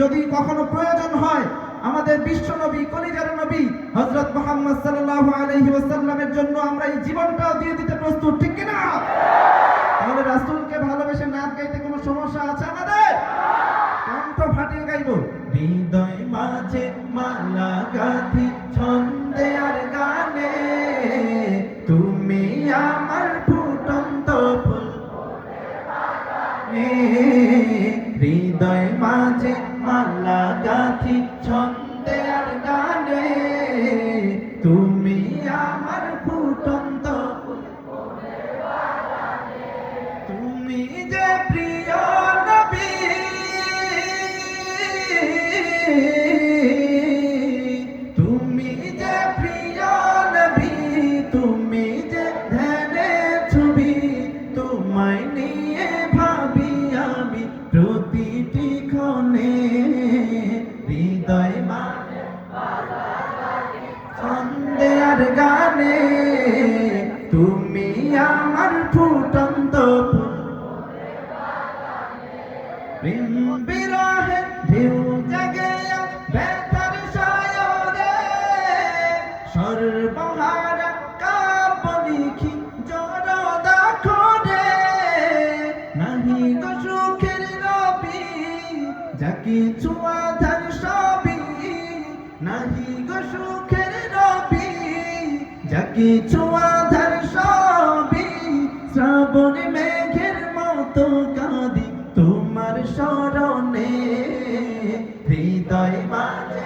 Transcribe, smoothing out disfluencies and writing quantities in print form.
যদি কখনো প্রয়োজন হয় আমাদের বিশ্ব নবী কলিজার নবী হযরত মুহাম্মদ সাল্লাল্লাহু আলাইহি ওয়াসাল্লামের জন্য আমরা এই জীবনটাও দিয়ে দিতে প্রস্তুত, ঠিক কি না? তাহলে রাসূলকে ভালোবেসে নাচ গাইতে কোনো সমস্যা আছে আমাদের? কণ্ঠ ফাটিয়ে গাইবো। হৃদয় মাঝে মালা গাঁথি ছন্দে আর গানে, তুমি আমার ফুটন্ত ফুল হৃদয় মাঝে মালা গাঁথি ছন্দে আর গানে, তুমি আমার ফুটন্ত ফুল, তুমি যে প্রিয় নবী, তুমি যে প্রিয় নবী, তুমি যে ধ্যানের ছবি, তোমায় নিয়ে ভাবি আমি প্রতিটি ক্ষণে। হৃদয় মাঝে ছন্দে আর গানে, তুমি আমার ফুটন্ত ফুল, প্রেম বিরহে ঢেউ জাগে ব্যথার সায়রে, সর্বহারা কাব্য লিখি জড়দা খোঁজে, নাহি গো সুখের রবি যা কিছু আধার সবই, নাহি গো সুখের রবি যা কিছু আধার সবই, শ্রাবণ মেঘের মতো কাঁদি তোমার স্মরণে। হৃদয় মাঝে